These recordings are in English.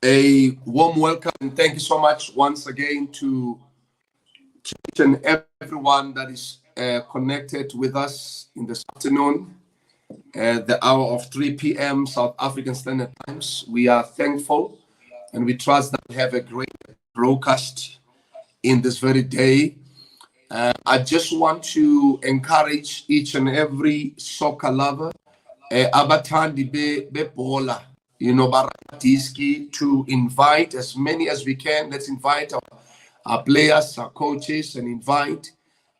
A warm welcome and thank you so much once again to each and everyone that is connected with us in this afternoon at the hour of 3 p.m. South African Standard Times. We are thankful and we trust that we have a great broadcast in this very day. I just want to encourage each and every soccer lover, abathandi bebola, baratiski, to invite as many as we can. Let's invite our players, our coaches, and invite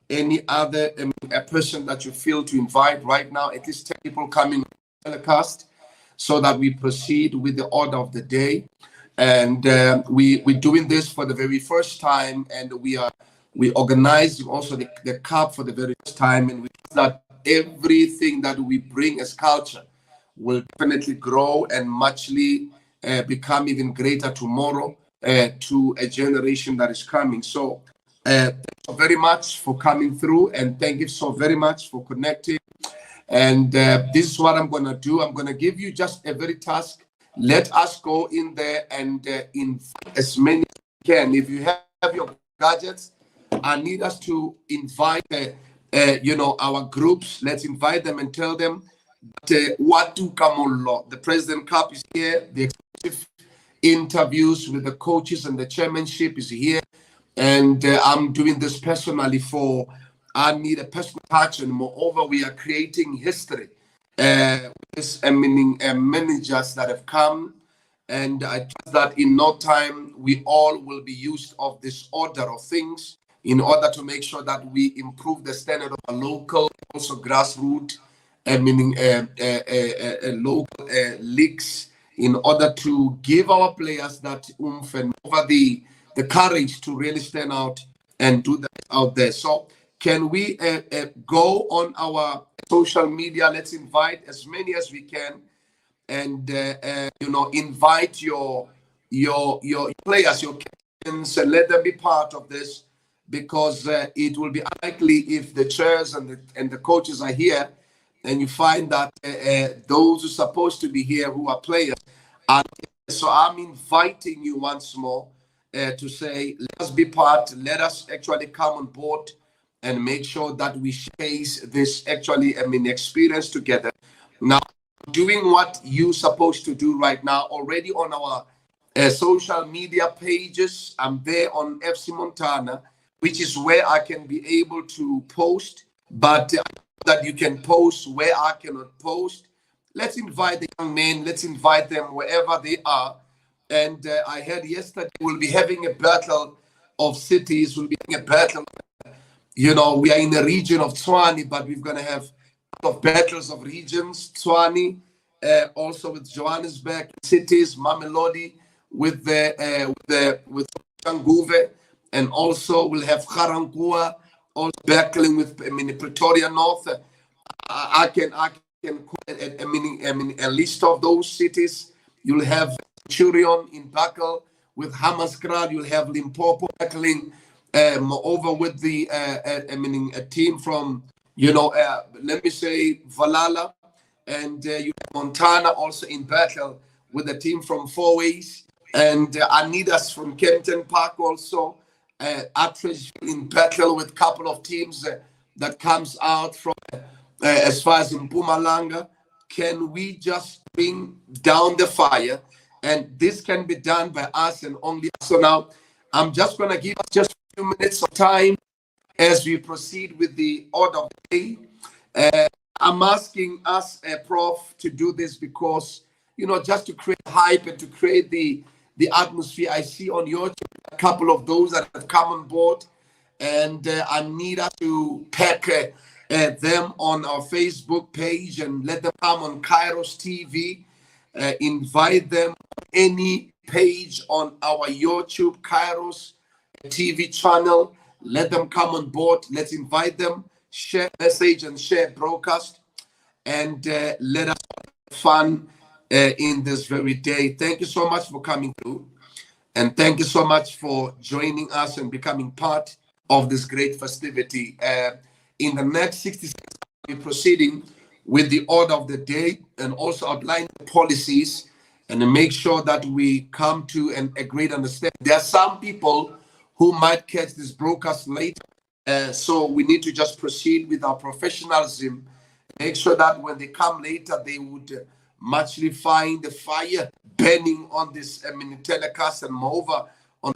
any other a person that you feel to invite right now. At least 10 people coming on the telecast, so that we proceed with the order of the day. And we're doing this for the very first time, and we organized also the cup for the very first time, and we that everything that we bring as culture will definitely grow and muchly become even greater tomorrow to a generation that is coming. So thank you very much for coming through, and thank you so very much for connecting. And this is what I'm going to do. I'm going to give you just a very task. Let us go in there and invite as many as we can. If you have your gadgets, I need us to invite our groups. Let's invite them and tell them that Watu Kamolo, the President Cup is here. The exclusive interviews with the coaches and the chairmanship is here. And I'm doing this personally I need a personal touch, and moreover, we are creating history. With managers that have come, and I trust that in no time we all will be used of this order of things in order to make sure that we improve the standard of our local, also grassroots, local leagues, in order to give our players that oomph and over the courage to really stand out and do that out there. So can we go on our social media? Let's invite as many as we can, and invite your players, your captains, and let them be part of this, because it will be unlikely if the chairs and the coaches are here, and you find that those who are supposed to be here, who are players, are. So I'm inviting you once more to say, let us be part. Let us actually come on board and make sure that we chase this experience together. Now, doing what you're supposed to do right now already on our social media pages. I'm there on FC Montana, which is where I can be able to post, but that you can post where I cannot post. Let's invite the young men. Let's invite them wherever they are. And I heard yesterday we'll be having a battle of cities. We'll be having a battle. We are in the region of Tshwane, but we're going to have of battles of regions. Tshwane, also with Johannesburg cities, Mamelodi with Shanguve, and also we'll have Garankuwa also battling with Pretoria North. I can quote a list of those cities. You'll have Centurion in battle with Hammanskraal. You'll have Limpopo battling over with the a team from let me say Valhalla, and you have Montana also in battle with a team from Fourways, and Anidas from Kempton Park also. Atridge in battle with a couple of teams that comes out from as far as in Mpumalanga. Can we just bring down the fire? And this can be done by us and only us. So now I'm just going to give us just a few minutes of time as we proceed with the order of the day. I'm asking us, Prof, to do this because, just to create hype and to create the atmosphere. I see on your channel a couple of those that have come on board, and I need us to pack them on our Facebook page and let them come on Kairos TV. Invite them on any page on our YouTube Kairos TV channel. Let them come on board. Let's invite them, share message and share broadcast, and let us have fun in this very day. Thank you so much for coming through, and thank you so much for joining us and becoming part of this great festivity. In the next 60 seconds, we'll be proceeding with the order of the day and also outline the policies and then make sure that we come to a great understanding. There are some people who might catch this broadcast later, so we need to just proceed with our professionalism. Make sure that when they come later, they would muchly find the fire burning on this telecast and moreover on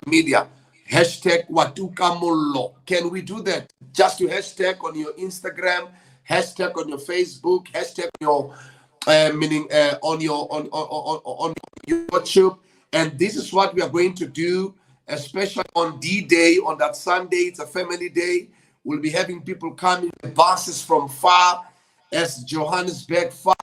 media. Hashtag Watukamolo. Can we do that? Just to hashtag on your Instagram, hashtag on your Facebook, hashtag on your on YouTube. And this is what we are going to do, especially on D-Day, on that Sunday. It's a family day. We'll be having people coming, buses from far as Johannesburg, far,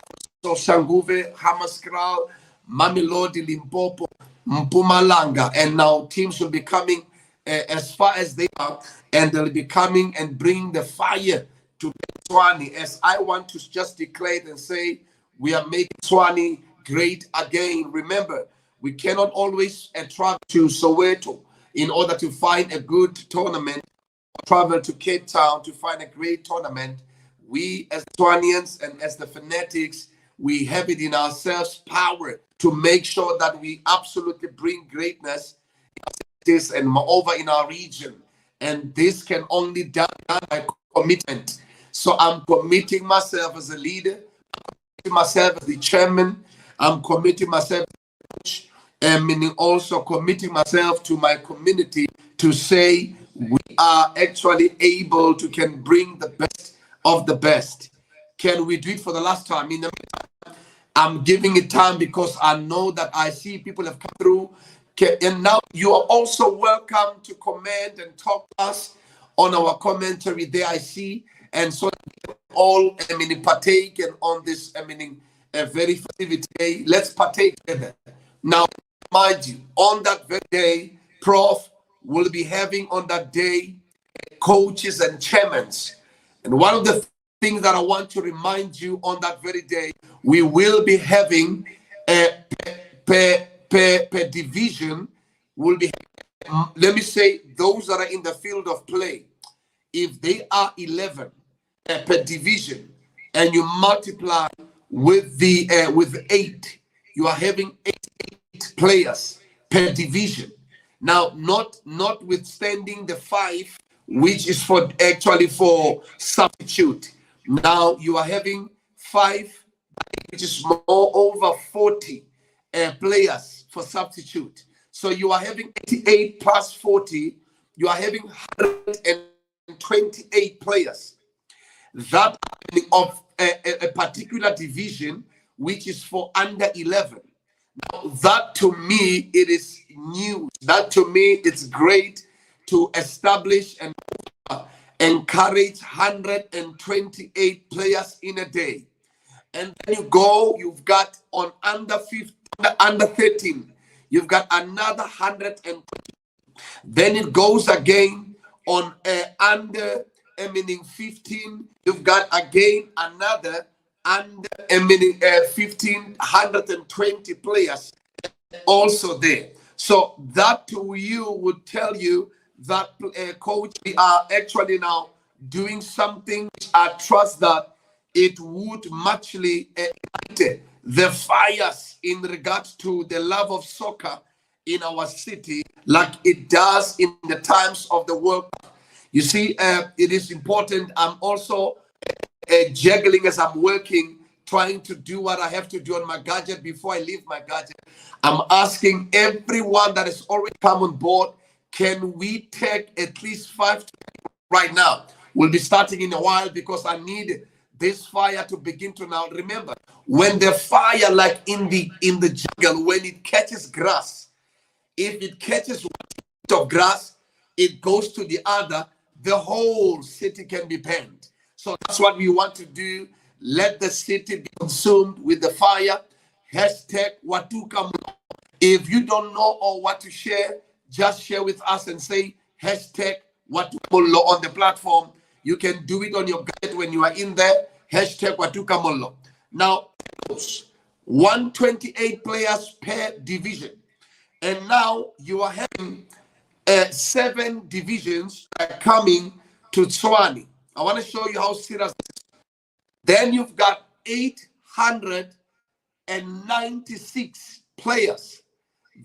so Shanguve, Hammanskraal, Mamelodi, Limpopo, Mpumalanga, and now teams will be coming as far as they are, and they'll be coming and bring the fire to Tshwane. As I want to just declare it and say, we are making Tshwane great again. Remember, we cannot always travel to Soweto in order to find a good tournament, travel to Cape Town to find a great tournament. We as Tshwaneans and as the fanatics, we have it in ourselves power to make sure that we absolutely bring greatness this and moreover in our region. And this can only done by commitment. So I'm committing myself as a leader, myself as the chairman, I'm committing myself and meaning also committing myself to my community to say we are actually able to can bring the best of the best. Can we do it for the last time? In the meantime, I'm giving it time because I know that I see people have come through. And now you are also welcome to comment and talk to us on our commentary there, I see. And so all partake and on this a very festive day. Let's partake together. Now, mind you, on that very day, Prof will be having on that day coaches and chairmen. And one of the things that I want to remind you on that very day, we will be having per division, will be, let me say, those that are in the field of play, if they are 11 per division, and you multiply with the with 8, you are having 8 players per division. Now, notwithstanding the 5, which is for actually for substitute. Now you are having 5, which is more over 40 players for substitute. So you are having 88 plus 40. You are having 128 players. That of a particular division, which is for under 11. Now, that to me, it is new. That to me, it's great to establish and encourage 128 players in a day. And then you go, you've got on under 15, under 13, you've got another 120. Then it goes again on under 15, you've got again another under 1,520 players also there. So that to you would tell you that coach, we are actually now doing something. I trust that it would muchly ignite the fires in regards to the love of soccer in our city, like it does in the times of the World Cup. You see, it is important. I'm also juggling as I'm working, trying to do what I have to do on my gadget before I leave my gadget. I'm asking everyone that has already come on board, can we take at least 5 right now? We'll be starting in a while because I need this fire to begin to now. Remember, when the fire, like in the jungle, when it catches grass, if it catches one bit of grass, it goes to the other, the whole city can be burned. So that's what we want to do. Let the city be consumed with the fire. Hashtag Watukamolo. If you don't know or what to share, just share with us and say hashtag Watukamolo on the platform. You can do it on your gadget when you are in there. Hashtag Watukamolo. Now, 128 players per division. And now you are having 7 divisions coming to Tshwane. I want to show you how serious this is. Then you've got 800 896 players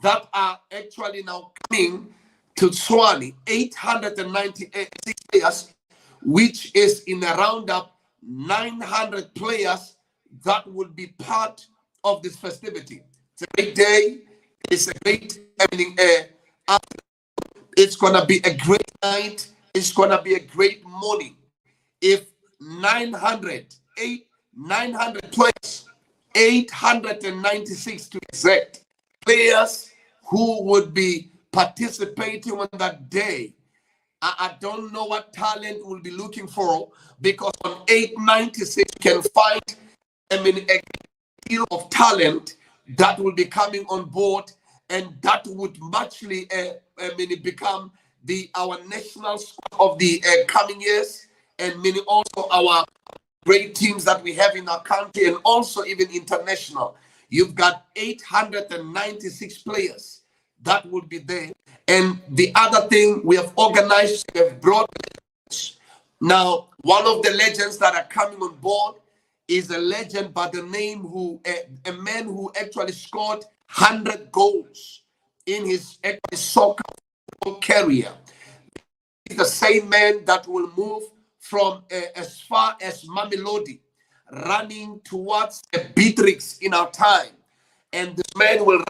that are actually now coming to Tshwane. 896 players, which is in a roundup 900 players that will be part of this festivity. It's a great day. It's a great evening. It's gonna be a great night. It's gonna be a great morning. If 900 players, 896 to exact players who would be participating on that day. I don't know what talent we'll be looking for, because on 896 you can find a deal of talent that will be coming on board, and that would muchly become our national squad of the coming years, and many also our great teams that we have in our country, and also even international. You've got 896 players that will be there. And the other thing, we have organized, we have brought. Now, one of the legends that are coming on board is a legend by the name a man who actually scored 100 goals in his soccer career. He's the same man that will move from as far as Mamelodi, running towards Beatrix in our time. And this man will run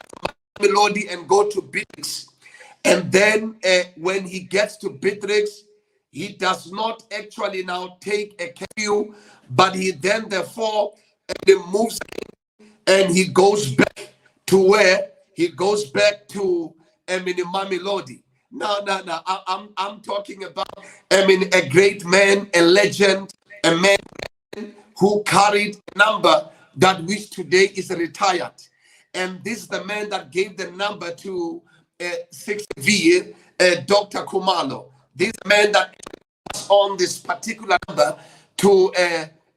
Mamelodi and go to Beatrix. And then when he gets to Beatrix, he does not actually now take a canoe, but he then therefore moves and he goes back to where he goes back to Mamelodi. No. I'm talking about a great man, a legend, a man who carried a number that which today is retired. And this is the man that gave the number to 6V, Dr. Khumalo. This man that was on this particular number to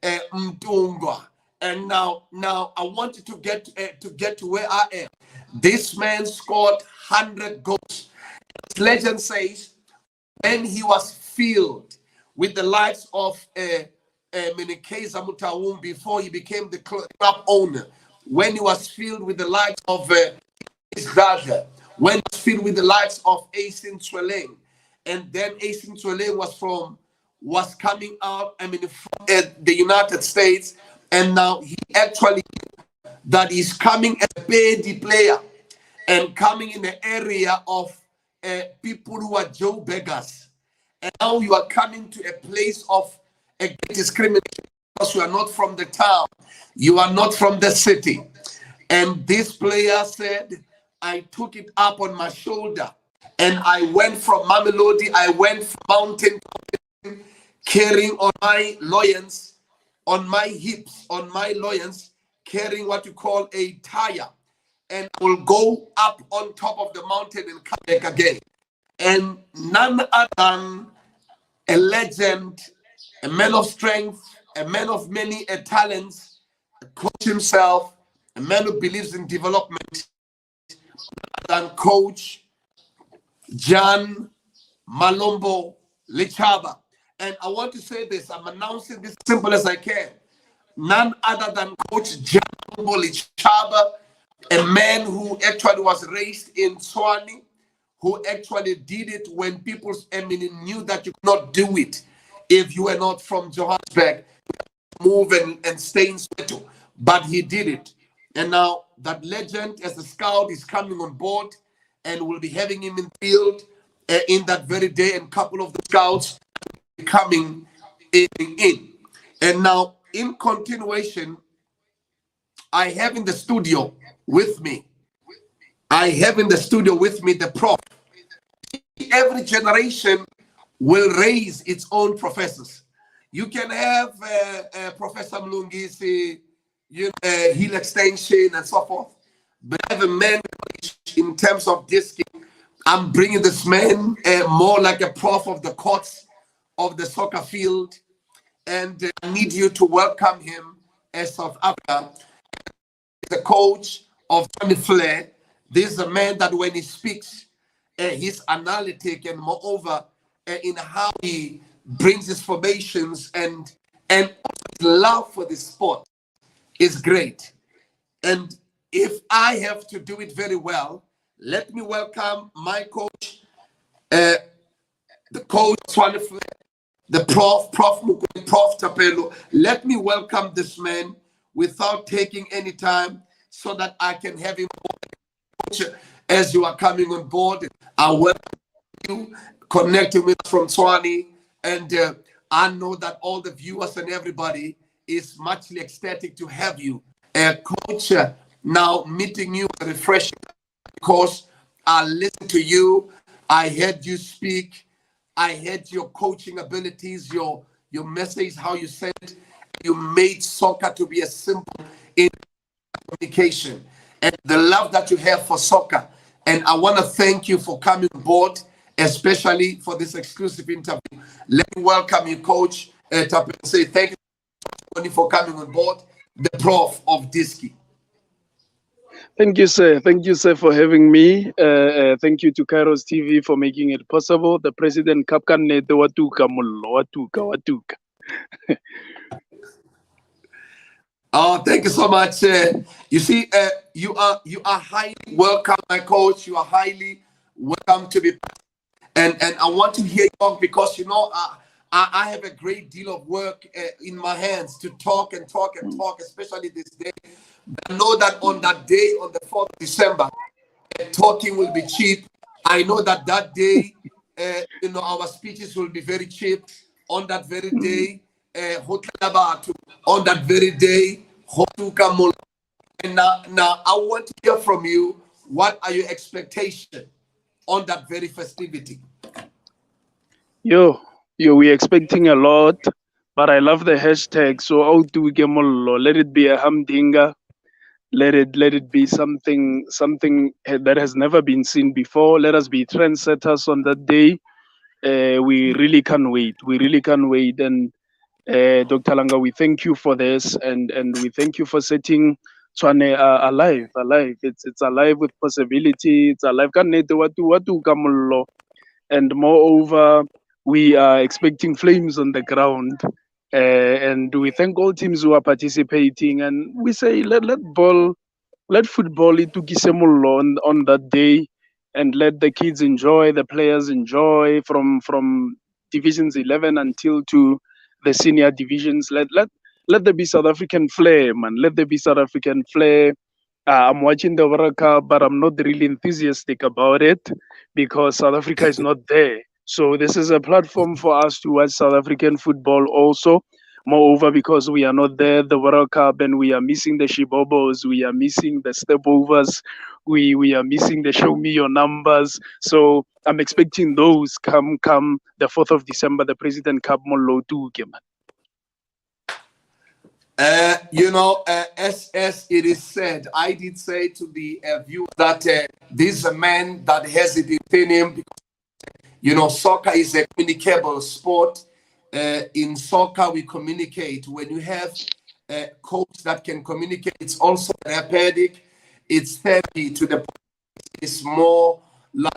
Mtungwa. And now I want you to get to where I am. This man scored 100 goals. Legend says, when he was filled with the likes of Menekeza Mutawum before he became the club owner, when he was filled with the likes of his brother, when he was filled with the likes of Asin Tweleng, and then Asin Tweleng was coming out, from the United States, and now he actually that is coming as a paid player and coming in the area of people who are Joe beggars. And now you are coming to a place of discrimination because you are not from the town, you are not from the city. And this player said, I took it up on my shoulder and I went from Mamelodi, I went from mountain carrying on my loins, on my hips, on my loins, carrying what you call a tire, and I will go up on top of the mountain and come back again. And none other than a legend, a man of strength, a man of many talents, a coach himself, a man who believes in development, than Coach John Malombo Lechaba. And I want to say this, I'm announcing this simple as I can. None other than Coach John Malombo Lechaba, a man who actually was raised in Tshwane, who actually did it when people knew that you could not do it if you were not from Johannesburg, move and stay in Soweto. But he did it. And now that legend as a scout is coming on board, and we'll be having him in field in that very day, and a couple of the scouts coming in. And now in continuation, I have in the studio with me the prof. Every generation will raise its own professors. You can have Professor Mlungisi, Hill Extension, and so forth. But I have a man in terms of disking. I'm bringing this man more like a prof of the courts of the soccer field, and I need you to welcome him as South Africa. The coach of Tony Flair. This is a man that when he speaks, he's analytic, and moreover, in how he brings his formations and love for the sport is great. And if I have to do it very well, let me welcome my coach, the coach Tshwane Flare, the Prof Mukwege, Prof Tapelo. Let me welcome this man without taking any time so that I can have him coach as you are coming on board. I welcome you, connecting with us from Tshwane, and I know that all the viewers and everybody is muchly ecstatic to have you. Coach, now meeting you refreshing because I listened to you, I heard you speak, I heard your coaching abilities, your message, how you said you made soccer to be a simple in communication and the love that you have for soccer. And I want to thank you for coming on board, especially for this exclusive interview. Let me welcome you, Coach Tapelo. Say thank you for coming on board, the Prof of Diski. Thank you, sir. Thank you, sir, for having me. Thank you to Kairos TV for making it possible. The President Kapkan Nete Watuka Mullo Watuka. Oh, thank you so much. You see, you are highly welcome, my coach. You are highly welcome to be, and I want to hear you talk because you know I have a great deal of work in my hands to talk and talk and talk, especially this day. But I know that on that day, on the 4th of December, talking will be cheap. I know that that day, you know, our speeches will be very cheap. On that very day, on that very day, and now I want to hear from you. What are your expectations on that very festivity? We're expecting a lot, but I love the hashtag. So let it be a humdinger. Let it be something that has never been seen before. Let us be trendsetters on that day. We really can't wait. We really can't wait. And Dr. Langa, we thank you for this, and we thank you for setting Tshwane alive. It's alive with possibility. It's alive. And moreover, we are expecting flames on the ground. And we thank all teams who are participating. And we say let football on that day, and let the kids enjoy, the players enjoy from divisions 11 until to the senior divisions. Let there be South African flair, man. Let there be South African flair. I'm watching the World Cup, but I'm not really enthusiastic about it because South Africa is not there. So this is a platform for us to watch South African football also. Moreover, because we are not there, the World Cup, and we are missing the Shibobos, we are missing the stepovers, we are missing the show me your numbers. So I'm expecting those come the 4th of December, the President Cup Mollo too, man. You know, as it is said, I did say to the viewer that this is a man that has it in him because, you know, soccer is a communicable sport. In soccer, we communicate. When you have a coach that can communicate, it's also therapeutic. It's therapy to the point. It's more like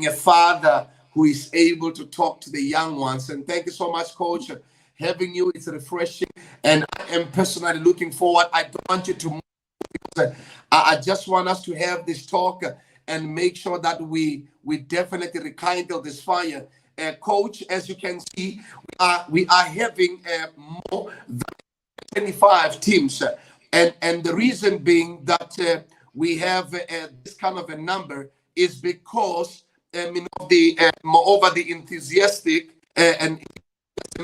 a father who is able to talk to the young ones. And thank you so much, Coach. Having you, it's refreshing, and I am personally looking forward. I don't want you to move because I just want us to have this talk and make sure that we definitely rekindle this fire. Coach, as you can see, we are having more than 25 teams, and the reason being that we have this kind of a number is because you know, moreover the enthusiastic and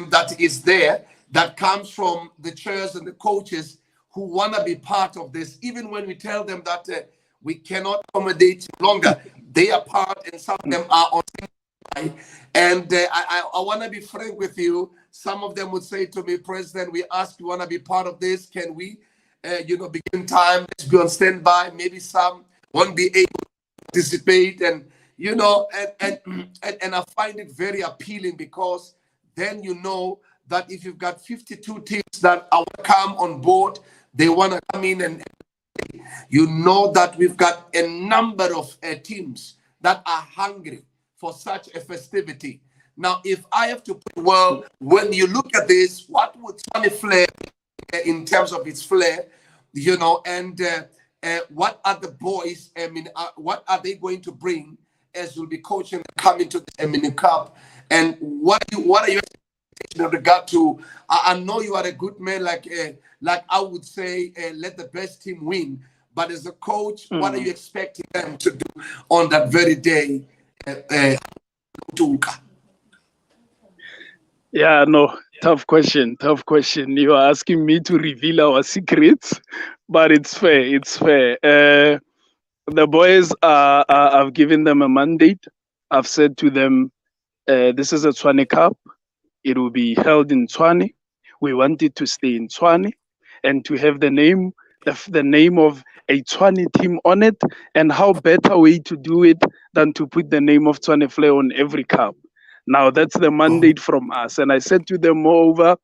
that is there, that comes from the chairs and the coaches who want to be part of this. Even when we tell them that we cannot accommodate longer, they are part, and some of them are on. And I want to be frank with you. Some of them would say to me, President, we ask, you want to be part of this? Can we, you know, begin time? Let's be on standby. Maybe some won't be able to participate, and you know, and I find it very appealing because then you know that if you've got 52 teams that are come on board, they want to come in, and you know that we've got a number of teams that are hungry for such a festivity. Now, if I have to put, well, when you look at this, what would Tshwane Flare in terms of its flair, you know, and what are the boys? What are they going to bring as you'll be coaching coming to the Cup? And what are your in regard to? I know you are a good man, like I would say, let the best team win. But as a coach, what are you expecting them to do on that very day? Yeah, no, tough question. Tough question. You are asking me to reveal our secrets, but it's fair. It's fair. The boys I've given them a mandate. I've said to them, this is a Tshwane Cup. It will be held in Tshwane. We want it to stay in Tshwane and to have the name of a Tshwane team on it. And how better way to do it than to put the name of Tshwane Flair on every cup. Now that's the mandate from us. And I said to them, moreover,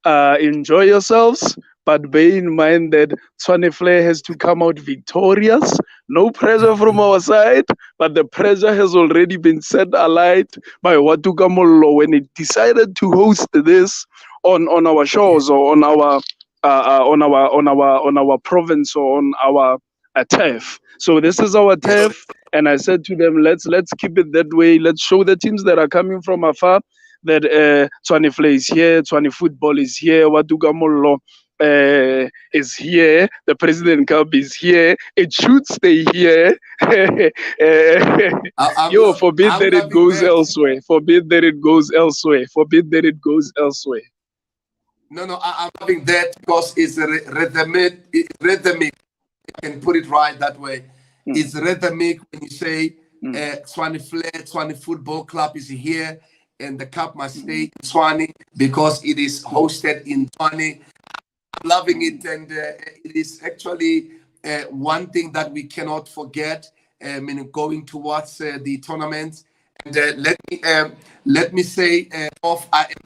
enjoy yourselves, but bear in mind that Tshwane Flair has to come out victorious. No pressure from our side, but the pressure has already been set alight by Watuka Mollo when it decided to host this on our shores or on our province or on our turf. So this is our turf, and I said to them, let's keep it that way. Let's show the teams that are coming from afar that Tshwane Flair is here, Tshwane football is here, Watuka Mollo is here, the President Cup is here. It should stay here. Forbid that it goes elsewhere. Forbid that it goes elsewhere. Forbid that it goes elsewhere. No, I'm having that because it's rhythmic. I can put it right that way. It's rhythmic when you say Tshwane Flair, Tshwane Football Club is here, and the cup must stay in Tshwane because it is hosted in Tshwane. I'm loving it, and it is actually one thing that we cannot forget. Going towards the tournament, and let me say I am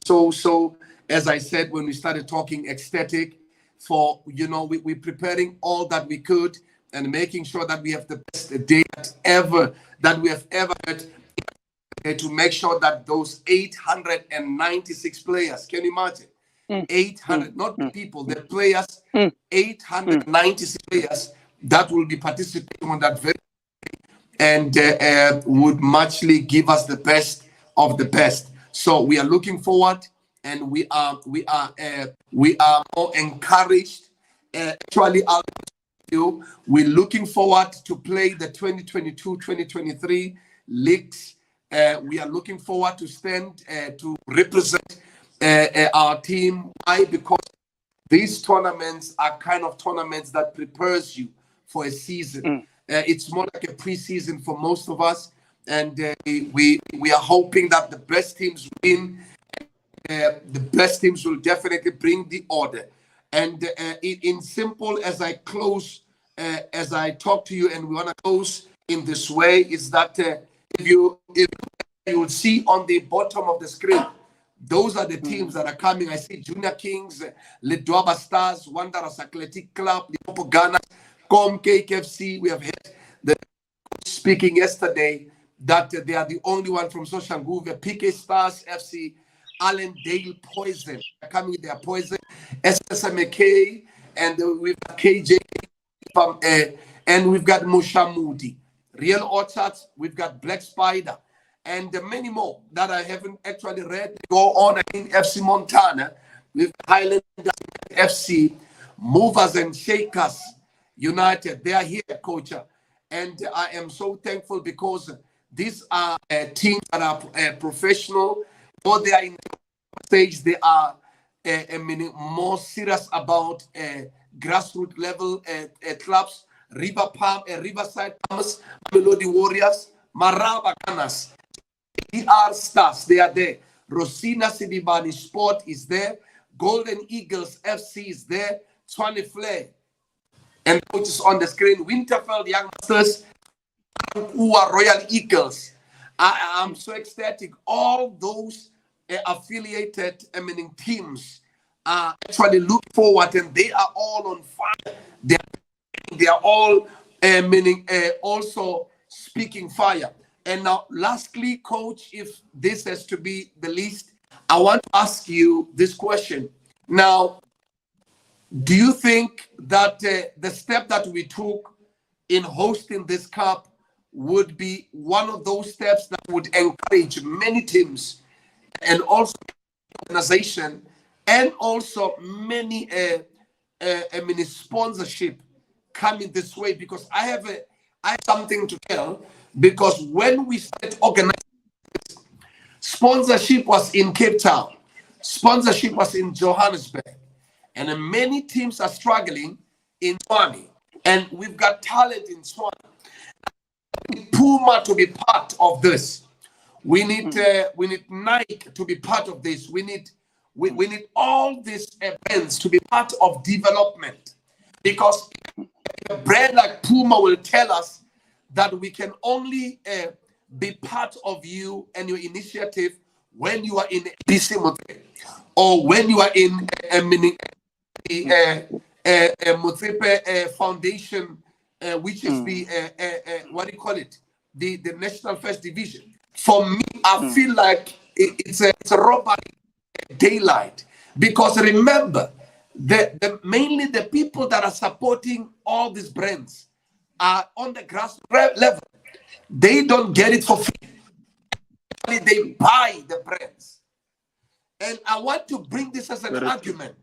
so as I said when we started talking, ecstatic for we're preparing all that we could and making sure that we have the best day that we have ever had to make sure that those 896 players, can you imagine? 800, not people, the players, 896 players that will be participating on that very and would muchly give us the best of the best. So we are looking forward, and we are more encouraged. Actually, we're looking forward to play the 2022-2023 leagues. We are looking forward to stand to represent our team. Why? Because these tournaments are kind of tournaments that prepares you for a season. It's more like a pre-season for most of us, and we are hoping that the best teams win. The best teams will definitely bring the order. And in simple, as I close, as I talk to you, and we want to close in this way, is that if you will see on the bottom of the screen, those are the teams that are coming. I see Junior Kings, Ledwaba Stars, Wanderers Athletic Club, Limpopo Ghana, Com KFC. We have had the speaking yesterday that they are the only one from Soshanguve, PK Stars FC, Allendale Poison coming with their Poison, SSMK, and we've got KJ and we've got Mushamudi, Real Orchards, we've got Black Spider, and many more that I haven't actually read. Go on in FC Montana, with Highland FC, Movers and Shakers United. They are here, coach, and I am so thankful because these are teams that are professional. Though they are in the stage, they are more serious about grassroots level clubs. Riverside Palms, Melody Warriors, Maraba Gunners, DR Stars, they are there. Rosina Sidibani Sport is there. Golden Eagles FC is there. Tshwane Flair, and coaches on the screen. Winterfeld Young Masters, who are Royal Eagles. I'm so ecstatic. All those affiliated teams actually look forward, and they are all on fire. They are all also speaking fire. And now, lastly, coach, if this has to be the least, I want to ask you this question. Now, Do you think that the step that we took in hosting this cup would be one of those steps that would encourage many teams and also organization and also many sponsorship coming this way? Because I have something to tell, because when we started organizing, sponsorship was in Cape Town, sponsorship was in Johannesburg, and many teams are struggling in Tshwane, and we've got talent in Tshwane. We need Puma to be part of this. We need Nike to be part of this. We need all these events to be part of development, because a brand like Puma will tell us that we can only be part of you and your initiative when you are in BC Motsepe, or when you are in Motsepe Foundation, which is the what do you call it? The National First Division. For me, I feel like it's a robbery daylight, because remember, mainly the people that are supporting all these brands are on the grassroots level. They don't get it for free. They buy the brands. And I want to bring this as an argument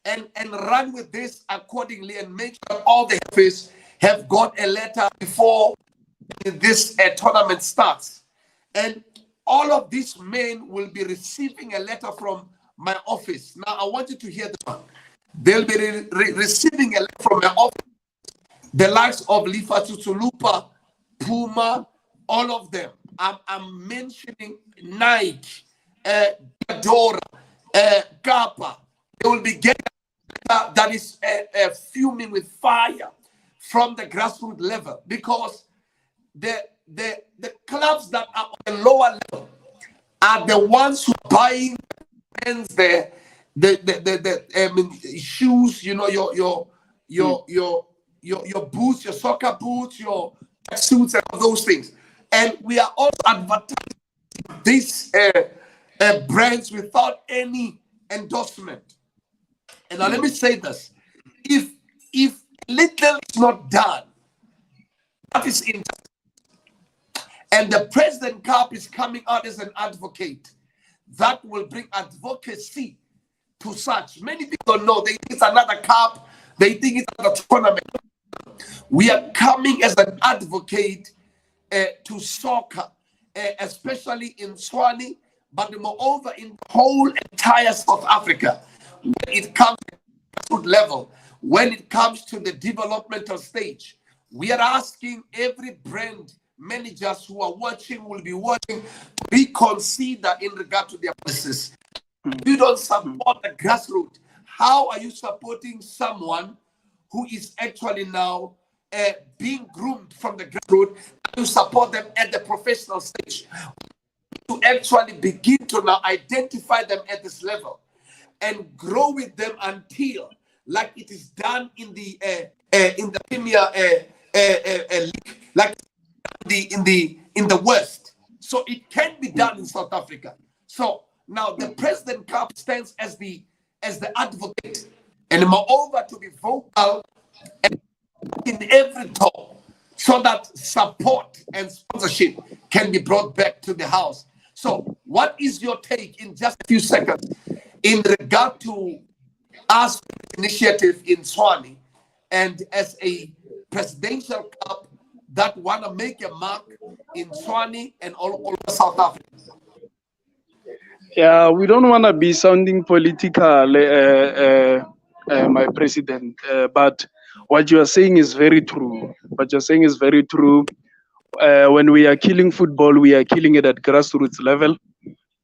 and run with this accordingly, and make sure all the FAs have got a letter before this tournament starts. And all of these men will be receiving a letter from my office. Now, I want you to hear this one. They'll be receiving a letter from my office. The likes of Lifatu Tulupa, Puma, all of them. I'm mentioning Nike, Dora, Kappa. They will be getting that is fuming with fire from the grassroots level, because the clubs that are on the lower level are the ones who are buying the shoes, you know, your boots, your soccer boots, your suits, and all those things. And we are also advertising these brands without any endorsement. And now let me say this: if little is not done, that is in. And the President Cup is coming out as an advocate that will bring advocacy to such. Many people don't know. They think it's another cup. They think it's another tournament. We are coming as an advocate to soccer, especially in Tshwane, but moreover in the whole entire South Africa. When it comes to the level, when it comes to the developmental stage, we are asking every brand managers who are watching, will be watching, to reconsider in regard to their policies. You don't support the grassroots. How are you supporting someone who is actually now being groomed from the grassroots? To support them at the professional stage, to actually begin to now identify them at this level and grow with them until, like it is done in the Premier League, like in the West. So it can be done in South Africa. So now the President Cup stands as the advocate, and moreover to be vocal in every talk, so that support and sponsorship can be brought back to the house. So what is your take in just a few seconds in regard to us initiative in Tshwane, and as a presidential cup that want to make a mark in Tshwane and all over South Africa? Yeah, we don't want to be sounding political, my president, but what you are saying is very true. What you're saying is very true. When we are killing football, we are killing it at grassroots level.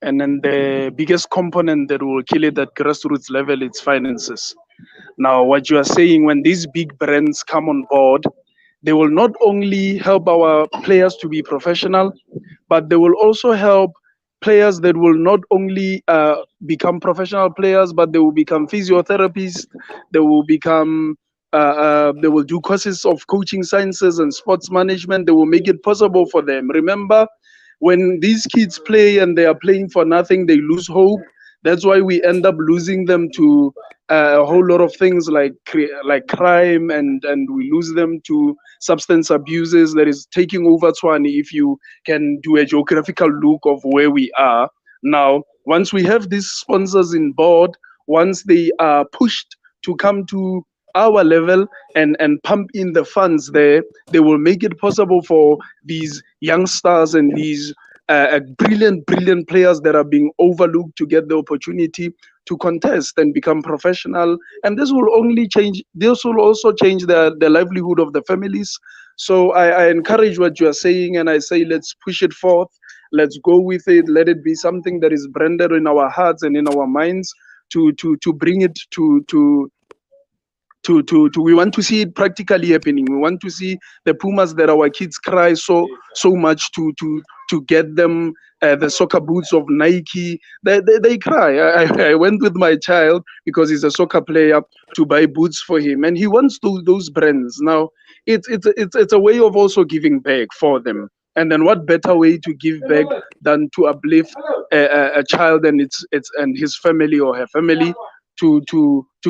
And then the biggest component that will kill it at grassroots level is finances. Now, what you are saying, when these big brands come on board, they will not only help our players to be professional, but they will also help players that will not only become professional players, but they will become physiotherapists. They will become they will do courses of coaching sciences and sports management. They will make it possible for them. Remember, when these kids play and they are playing for nothing, they lose hope. That's why we end up losing them to a whole lot of things like crime, and we lose them to substance abuses that is taking over Tswane. If you can do a geographical look of where we are now, once we have these sponsors in board, once they are pushed to come to our level and pump in the funds there, they will make it possible for these young stars and these brilliant players that are being overlooked to get the opportunity to contest and become professional. And this will only change, this will also change the livelihood of the families. So I encourage what you are saying, and I say let's push it forth, let's go with it, let it be something that is branded in our hearts and in our minds to bring it to we want to see it practically happening. We want to see the Pumas that our kids cry so much to get them the soccer boots of Nike. They cry. I went with my child because he's a soccer player to buy boots for him, and he wants those brands. Now it's a way of also giving back for them. And then what better way to give back than to uplift a child and its and his family or her family to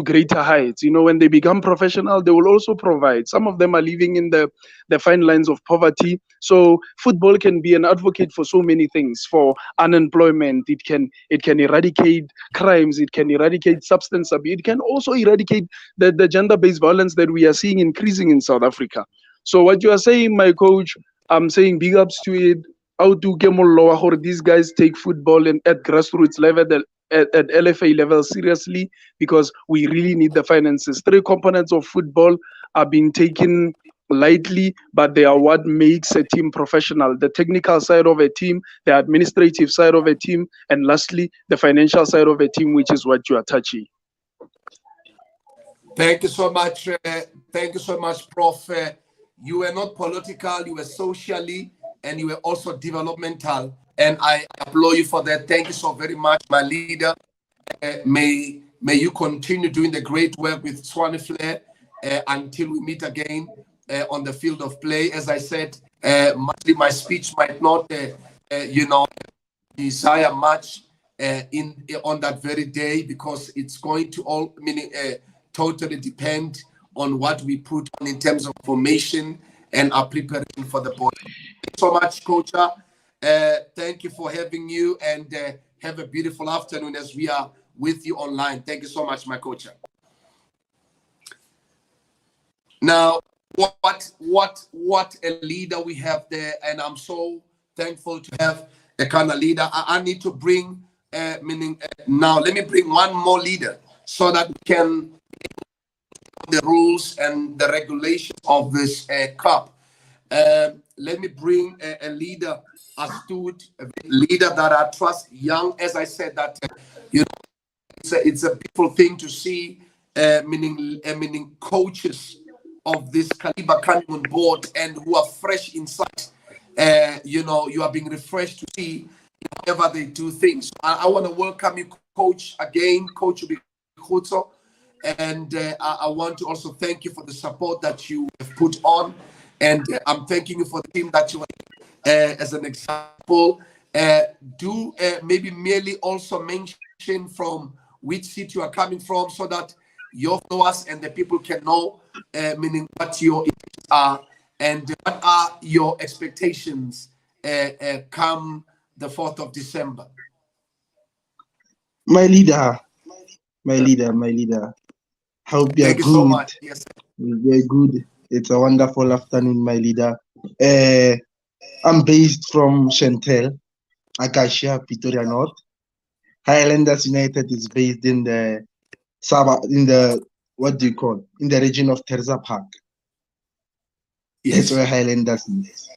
greater heights. You know, when they become professional, they will also provide. Some of them are living in the fine lines of poverty. So football can be an advocate for so many things, for unemployment. It can eradicate crimes, it can eradicate substance abuse, it can also eradicate the gender-based violence that we are seeing increasing in South Africa. So what you are saying, my coach, I'm saying big ups to it. How to get more lower, these guys take football and at grassroots level, at LFA level seriously, because we really need the finances. Three components of football are being taken lightly, but they are what makes a team professional: the technical side of a team, the administrative side of a team, and lastly the financial side of a team, which is what you are touching. Thank you so much. Thank you so much, Prof. You were not political, you were socially, and you were also developmental. And I applaud you for that. Thank you so very much, my leader. May you continue doing the great work with Tshwane Flair until we meet again on the field of play. As I said, my speech might not, desire much on that very day, because it's going to totally depend on what we put on in terms of formation and our preparation for the ball. Thank you so much, Coach. Thank you for having you, and have a beautiful afternoon as we are with you online. Thank you so much, my coach. Now, what a leader we have there, and I'm so thankful to have a kind of leader. I need to bring, now let me bring one more leader so that we can the rules and the regulations of this cup. Let me bring a leader, astute, a leader that I trust, young. As I said, that it's a beautiful thing to see, meaning coaches of this caliber coming on board and who are fresh inside. You are being refreshed to see whenever they do things. I want to welcome you, Coach, again, Coach Ubikhuto. And I want to also thank you for the support that you have put on. And I'm thanking you for the team that you are as an example. Do maybe merely also mention from which city you are coming from, so that your followers and the people can know, meaning what your interests are and what are your expectations come the 4th of December. My leader. Hope you are good. So much. Yes. Very good. It's a wonderful afternoon, my leader. I'm based from Chantel, Acacia, Pretoria North. Highlanders United is based in the in the region of Terza Park. Yes. That's where Highlanders is.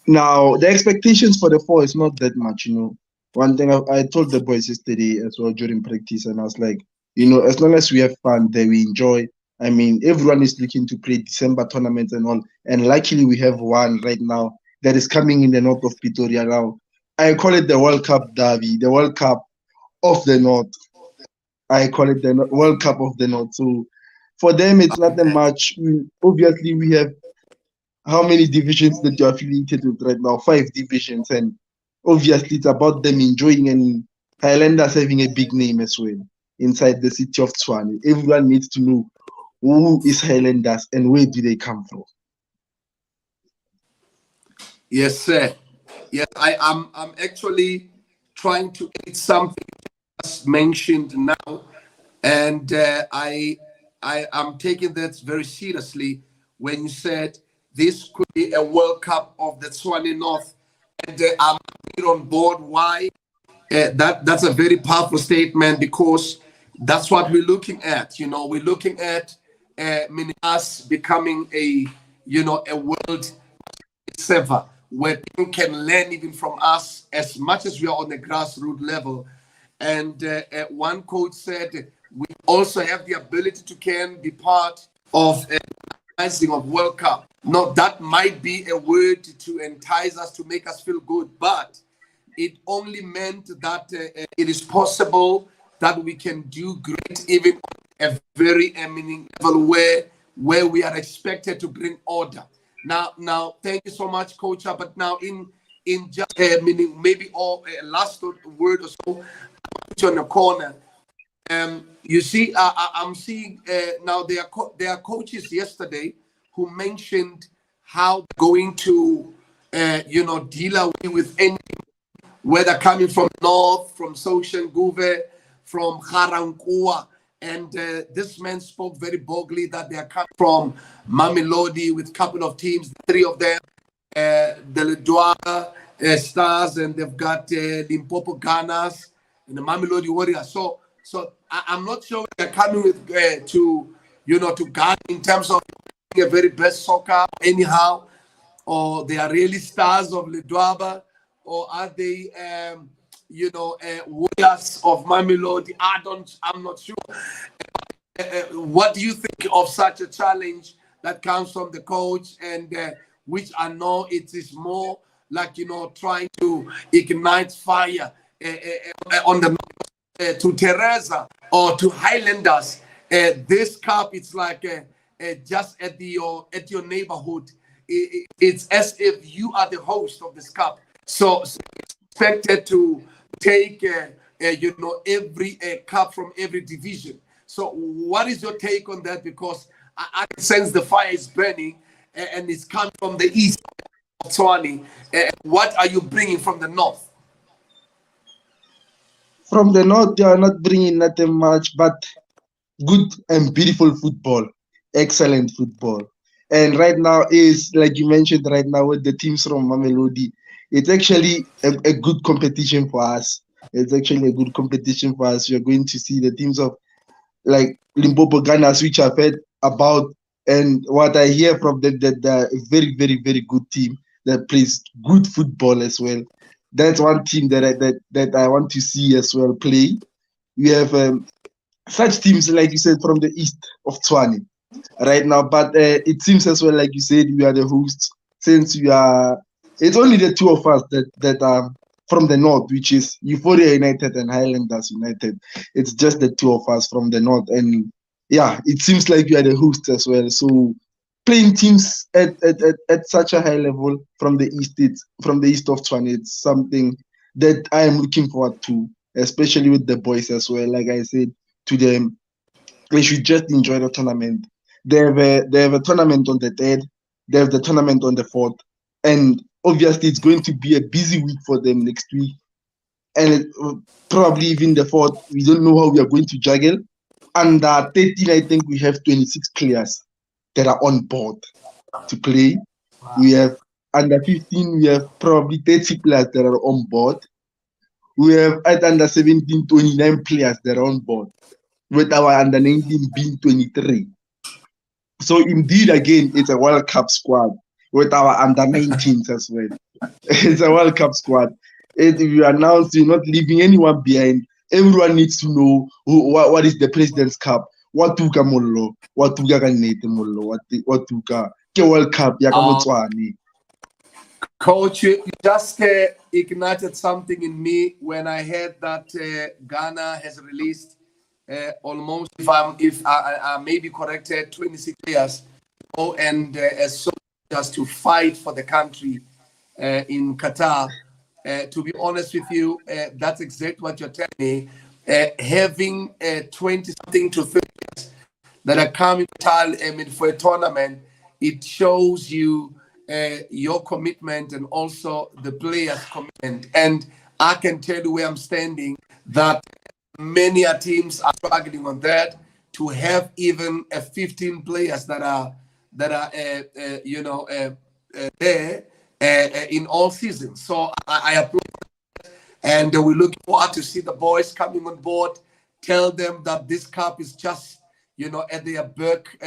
Now, the expectations for the 4 is not that much, One thing I told the boys yesterday as well during practice, and I was like, as long as we have fun there, we enjoy. I mean, everyone is looking to play December tournaments and all. And luckily, we have one right now that is coming in the north of Pretoria now. I call it the World Cup Derby, the World Cup of the North. I call it the World Cup of the North. So for them, it's not that much. Obviously, we have how many divisions that you're affiliated with right now? 5 divisions. And obviously, it's about them enjoying and Highlanders having a big name as well inside the city of Tshwane. Everyone needs to know who is Highlanders and where do they come from. Yes, sir. Yes, I'm actually trying to add something just mentioned now, and I am taking that very seriously when you said this could be a World Cup of the Tshwane North, and I'm on board. Why? That's a very powerful statement because that's what we're looking at. You know, we're looking at us becoming a world server where people can learn even from us as much as we are on the grassroots level. And one coach said we also have the ability to can be part of organizing of World Cup. Now that might be a word to entice us to make us feel good, but it only meant that it is possible that we can do great even on a very eminent level where we are expected to bring order. Now, thank you so much, Coach. But now, in just meaning maybe all last word or so, put you on the corner. You see, I'm seeing now there are coaches yesterday who mentioned how they're going to deal away with any, whether coming from North, from Soshen Guve, from Harankua. And this man spoke very boldly that they are coming from Mamelodi with a couple of teams, three of them, the Ledwaba Stars, and they've got Limpopo Gunners and the Mamelodi Warriors. So I'm not sure they're coming with to Ghana in terms of a very best soccer anyhow, or they are really stars of Ledwaba, or are they warriors of Mamelodi? I'm not sure. What do you think of such a challenge that comes from the coach, and which I know it is more like trying to ignite fire on the to Teresa or to Highlanders? This cup, it's like just at your neighborhood. It's as if you are the host of this cup. So expected to take every cup from every division. So what is your take on that? Because I can sense the fire is burning and it's coming from the east of Tshwane. What are you bringing from the north? From the north, they are not bringing nothing much, but good and beautiful football, excellent football. And right now is, like you mentioned, right now with the teams from Mamelodi, it's actually a good competition for us. It's actually a good competition for us. You're going to see the teams of like Limpopo Gunners, which I've heard about, and what I hear from them, that they're a very, very, very good team that plays good football as well. That's one team that I want to see as well play. We have such teams, like you said, from the east of Tshwane right now. But it seems as well, like you said, we are the hosts, since we are. It's only the two of us that are from the north, which is Euphoria United and Highlanders United. It's just the two of us from the north, and yeah, it seems like we are the hosts as well. So playing teams at such a high level from the east of Tshwane, it's something that I am looking forward to, especially with the boys as well. Like I said to them, they should just enjoy the tournament. They have a tournament on the 3rd, they have the tournament on the 4th, and obviously it's going to be a busy week for them next week. And probably even the 4th, we don't know how we are going to juggle. Under 13, I think we have 26 players that are on board to play. We have under 15, we have probably 30 players that are on board. We have at under 17, 29 players that are on board, with our under 19 being 23. So indeed, again, it's a World Cup squad with our under 19s as well. It's a World Cup squad. We announced we're not leaving anyone behind. Everyone needs to know what is the President's Cup. What tuka mollo, what tuka kanete mollo, what tuka ke World Cup ya ka Botswana. Coach, you just ignited something in me when I heard that Ghana has released almost, if I may be corrected, 26 players, and as soldiers to fight for the country in Qatar. To be honest with you, that's exactly what you're telling me. Having 20 something to 30 that are coming for a tournament, it shows you your commitment and also the players' commitment. And I can tell you where I'm standing that many teams are struggling on that to have even 15 players that are there in all seasons. So I applaud, and we look forward to see the boys coming on board. Tell them that this cup is just at their back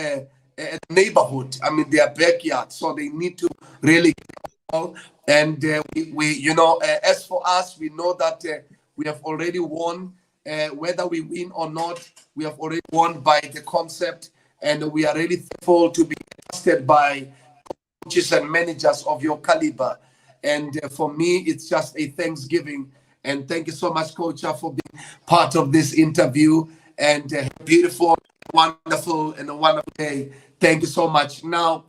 neighborhood. I mean their backyard. So they need to really and as for us, we know that we have already won. Whether we win or not, we have already won by the concept, and we are really thankful to be trusted by coaches and managers of your caliber. And for me, it's just a Thanksgiving. And thank you so much, Coach, for being part of this interview. And beautiful, wonderful, and a wonderful day. Thank you so much. Now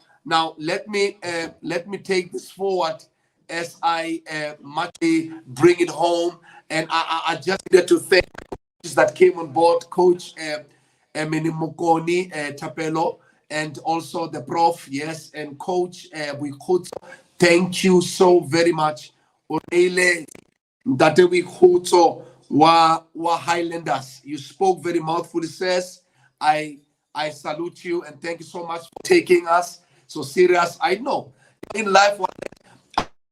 let me take this forward as I bring it home. And I just needed to thank coaches that came on board, Coach Mokoni Tapelo, and also the Prof, yes, and Coach Wikutso. Thank you so very much. Oele Date Wikutso wa Highlanders. You spoke very mouthfully, says. I salute you and thank you so much for taking us so serious. I know in life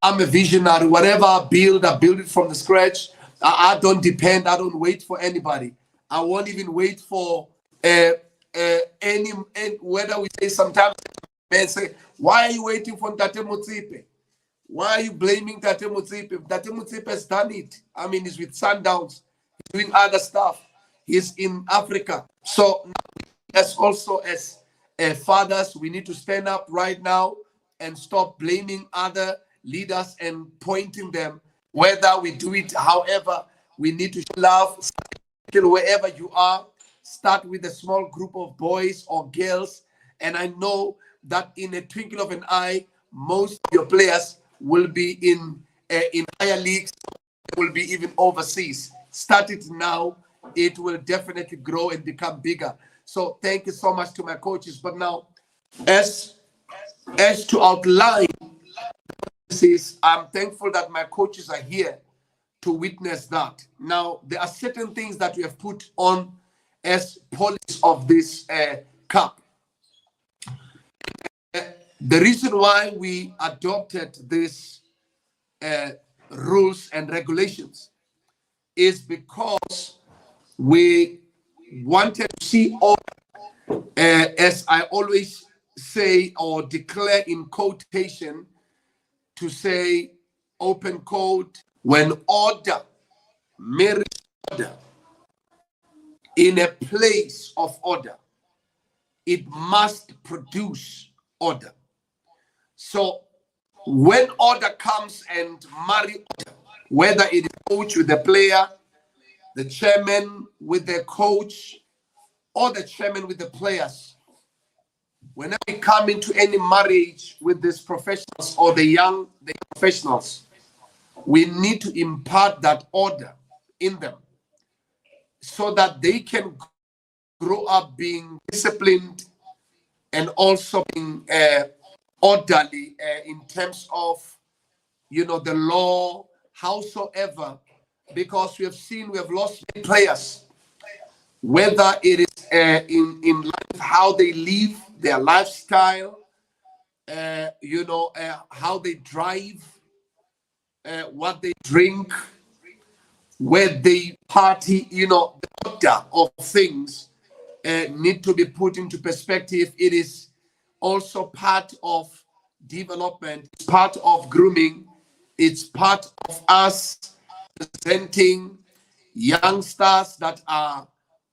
I'm a visionary. Whatever I build it from the scratch. I don't depend. I don't wait for anybody. I won't even wait for any whether we say sometimes men say, why are you waiting for Tate Motsepe? Why are you blaming Tate Motsepe? Tate Motsepe has done it. I mean, he's with Sundowns. He's doing other stuff. He's in Africa. So as also as fathers, we need to stand up right now and stop blaming other leaders and pointing them. Whether we do it, however, we need to love wherever you are. Start with a small group of boys or girls. And I know that in a twinkle of an eye, most of your players will be in higher leagues, will be even overseas. Start it now. It will definitely grow and become bigger. So thank you so much to my coaches. But now, as to outline, I'm thankful that my coaches are here to witness that. Now, there are certain things that we have put on as policy of this cup. The reason why we adopted these rules and regulations is because we wanted to see all, as I always say or declare in quotation, to say, open quote, when order marries order in a place of order, it must produce order. So when order comes and marry order, whether it is coach with the player, the chairman with the coach, or the chairman with the players, whenever we come into any marriage with these professionals or the young professionals, we need to impart that order in them so that they can grow up being disciplined and also being orderly in terms of, the law, howsoever, because we have lost many players, whether it is in life, how they live, their lifestyle, how they drive, what they drink, where they party, the order of things need to be put into perspective. It is also part of development, it's part of grooming, it's part of us presenting youngsters that are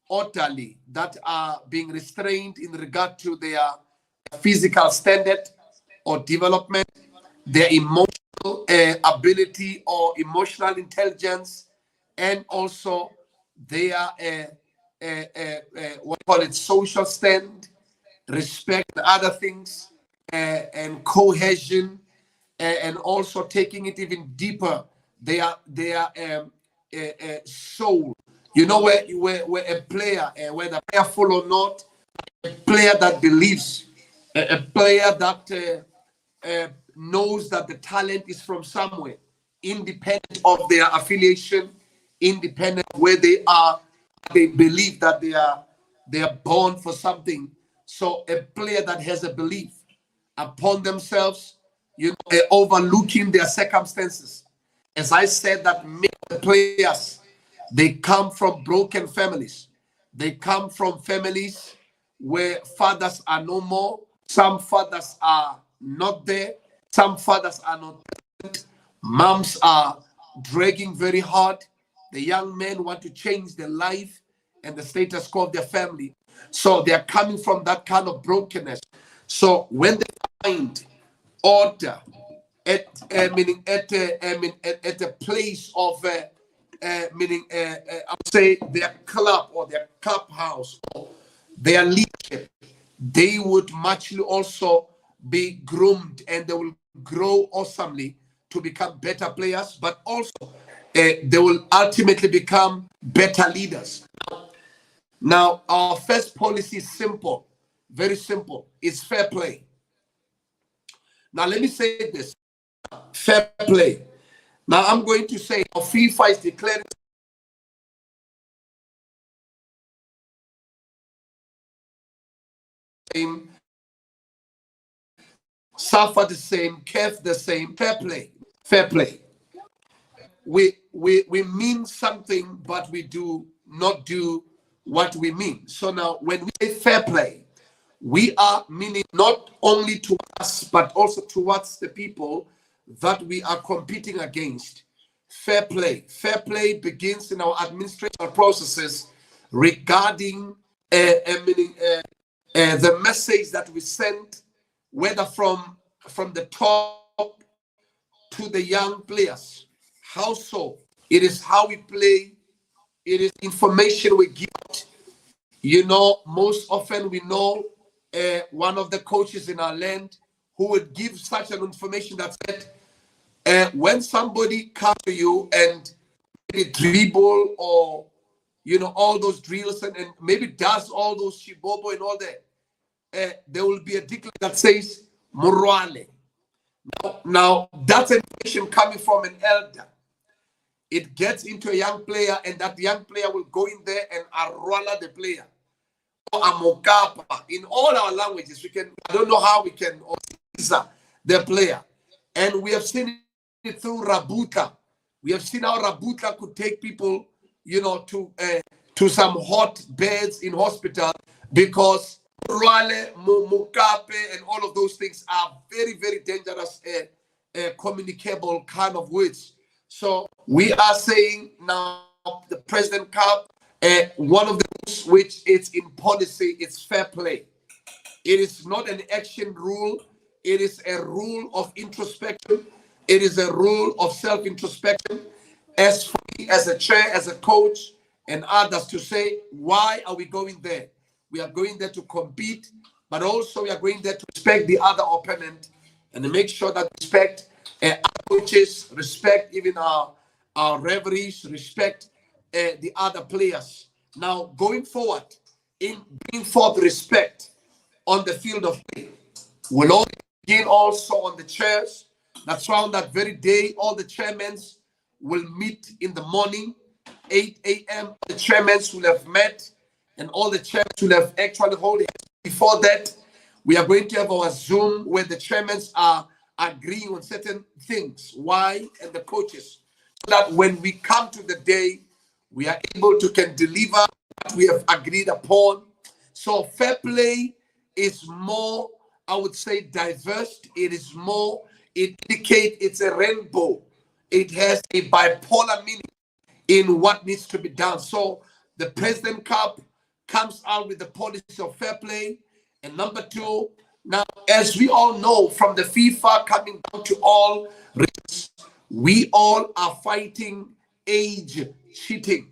orderly, that are being restrained in regard to their physical standard or development, their emotional ability or emotional intelligence, and also their what we call it, social stand, respect, and other things, and cohesion, and also taking it even deeper soul. You know, where a player, whether prayerful or not, a player that believes, a player that knows that the talent is from somewhere, independent of their affiliation, independent of where they are. They believe that they are born for something. So a player that has a belief upon themselves, overlooking their circumstances. As I said, that many players, they come from broken families. They come from families where fathers are no more. Some fathers are not there. Some fathers are not present. Moms are dragging very hard. The young men want to change their life and the status quo of their family. So they are coming from that kind of brokenness. So when they find order at a place of I would say their club or their clubhouse or their leadership, they would muchly also be groomed and they will grow awesomely to become better players, but also they will ultimately become better leaders. Now, our first policy is simple, very simple. It's fair play. Now, let me say this, fair play. Now, I'm going to say FIFA is declaring same, SAFA the same, CAF the same, fair play, fair play. We mean something, but we do not do what we mean. So now when we say fair play, we are meaning not only to us, but also towards the people that we are competing against. Fair play. Fair play begins in our administrative processes regarding the message that we send, whether from the top to the young players. How so? It is how we play. It is information we give out. You know, most often we know one of the coaches in our land who would give such an information that said, when somebody comes to you and maybe dribble or, all those drills and maybe does all those shibobo and all that, there will be a declaration that says, Morale. Now, that's information coming from an elder. It gets into a young player, and that young player will go in there and arwala the player. Or amokapa. In all our languages, I don't know how we can the player. And we have seen it through Rabuta. We have seen how Rabuta could take people, to some hot beds in hospital because Rwale, Mukape, and all of those things are very, very dangerous, communicable kind of words. So we are saying now the President Cup, one of the rules which is in policy, it's fair play. It is not an action rule. It is a rule of introspection. It is a rule of self-introspection. As for me, as a chair, as a coach, and others to say, why are we going there? We are going there to compete, but also we are going there to respect the other opponent and to make sure that we respect our coaches, respect even our referees, respect the other players. Now, going forward, in bringing forth respect on the field of play, will all begin also on the chairs. That's why on that very day, all the chairmen will meet in the morning, 8 a.m. The chairmen will have met, and all the chairmen will have actually held it. Before that, we are going to have our Zoom where the chairmen are agreeing on certain things. Why? And the coaches. So that when we come to the day, we are able to can deliver what we have agreed upon. So fair play is more, I would say, diverse. It is more, it indicates it's a rainbow. It has a bipolar meaning in what needs to be done. So the President Cup comes out with the policy of fair play. And number two, now, as we all know from the FIFA coming down to all regions, we all are fighting age cheating.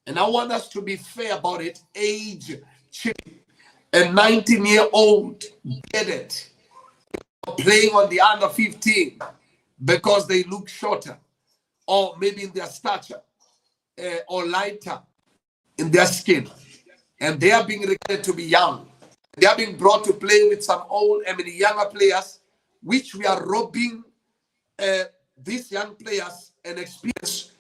And I want us to be fair about it, age cheating. A 19-year-old did it, playing on the under 15 because they look shorter. or maybe in their stature, or lighter in their skin, and they are being regarded to be young. They are being brought to play with some old, younger players, which we are robbing these young players an experience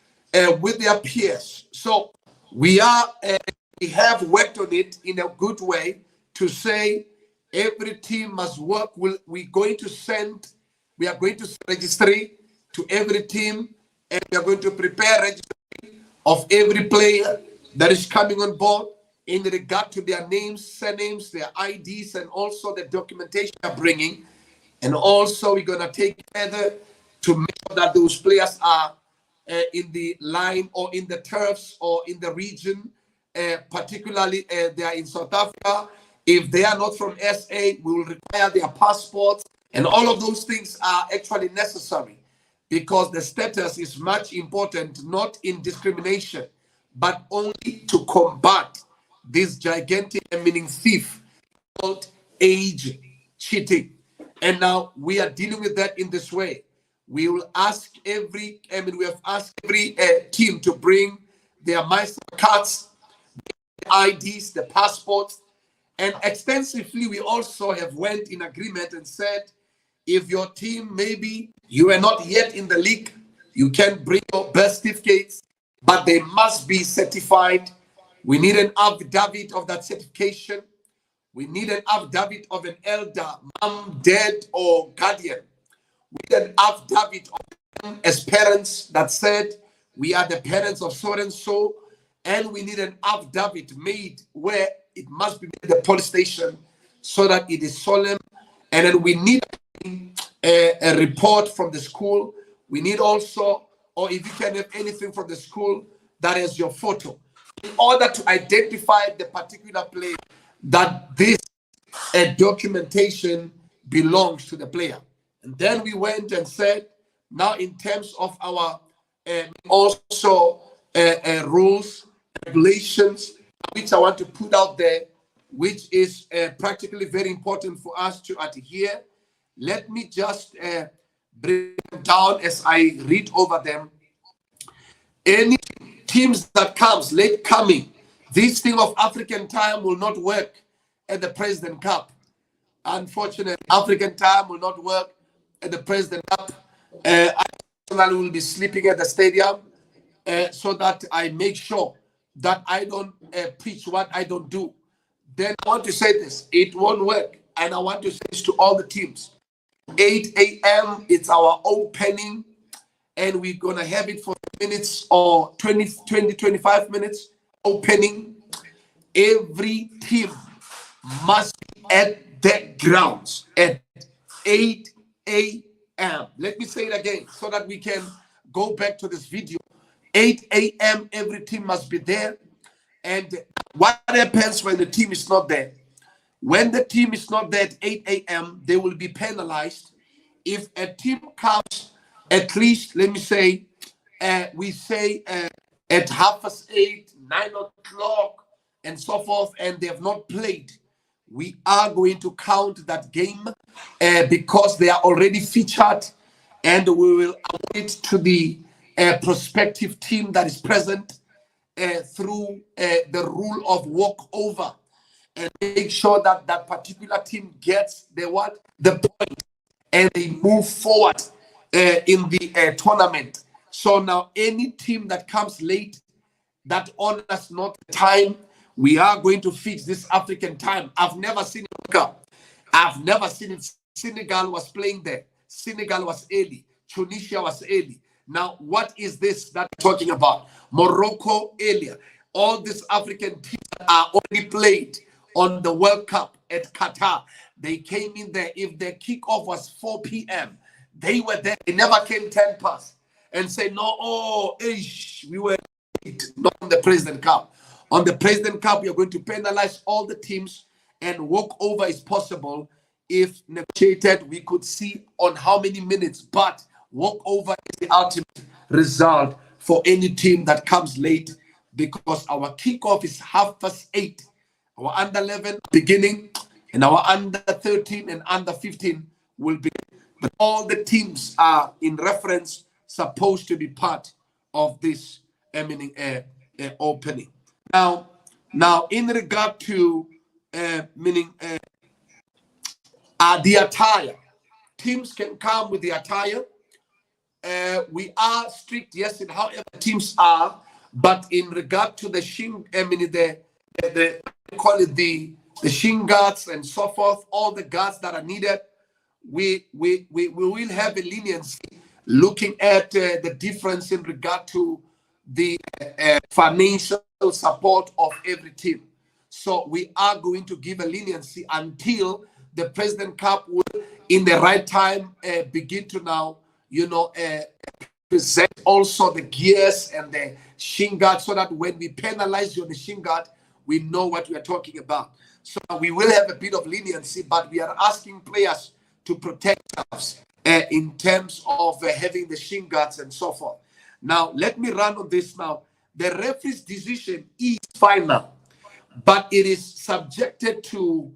with their peers. So we have worked on it in a good way to say every team must work. We are going to send registry to every team, and we are going to prepare registry of every player that is coming on board in regard to their names, surnames, their IDs, and also the documentation they're bringing. And also we're going to take further to make sure that those players are in the line or in the turfs or in the region, particularly they are in South Africa. If they are not from SA, we will require their passports, and all of those things are actually necessary because the status is much important, not in discrimination, but only to combat this gigantic thief called age cheating. And now we are dealing with that in this way. We will ask we have asked every team to bring their Maestro cards, the IDs, the passports, and extensively we also have went in agreement and said, if your team, maybe you are not yet in the league, you can bring your birth certificates, but they must be certified. We need an affidavit of that certification. We need an affidavit of an elder, mom, dad, or guardian. We need an affidavit of them as parents that said, we are the parents of so and so, and we need an affidavit made where it must be made at the police station so that it is solemn. And then we need a report from the school. We need also, or if you can have anything from the school that is your photo, in order to identify the particular player that this documentation belongs to the player. And then we went and said, now in terms of our also rules, regulations, which I want to put out there, which is practically very important for us to adhere. Let me just bring them down as I read over them. Any teams that comes late coming, this thing of African time will not work at the President Cup. Unfortunately, African time will not work at the President Cup. I personally will be sleeping at the stadium so that I make sure that I don't preach what I don't do. Then I want to say this, it won't work. And I want to say this to all the teams. 8 a.m. it's our opening, and we're going to have it for minutes or 25 minutes opening. Every team must be at the grounds at 8 a.m. Let me say it again so that we can go back to this video. 8 a.m. every team must be there. And what happens when the team is not there? When the team is not there at 8 a.m., they will be penalized. If a team comes at least, let me say, we say at 8:30, 9 o'clock, and so forth, and they have not played, we are going to count that game because they are already featured, and we will award it to the prospective team that is present through the rule of walkover, and make sure that that particular team gets the point, and they move forward in the tournament. So now any team that comes late, that honors not the time, we are going to fix this African time. I've never seen it. I've never seen it. Senegal was playing there. Senegal was early. Tunisia was early. Now, what is this that we're talking about? Morocco earlier. All these African teams that are already played on the World Cup at Qatar, they came in there. If their kickoff was 4 p.m., they were there. They never came 10 past and say, no, we were late. Not on the President Cup. On the President Cup, you're going to penalize all the teams, and walkover is possible. If negotiated, we could see on how many minutes, but walkover is the ultimate result for any team that comes late, because our kickoff is 8:30. Our under 11 beginning, and our under 13 and under 15 will begin. But all the teams are in reference supposed to be part of this opening. Now, in regard to the attire, teams can come with the attire. We are strict, yes, in however teams are, but in regard to the call it the shin guards and so forth, all the guards that are needed, we will have a leniency looking at the difference in regard to the financial support of every team. So we are going to give a leniency until the President Cup will, in the right time, begin to now, present also the gears and the shin guard, so that when we penalize you on the shin guard, we know what we are talking about. So we will have a bit of leniency, but we are asking players to protect themselves in terms of having the shin guards and so forth. Now, let me run on this now. The referee's decision is final, but it is subjected to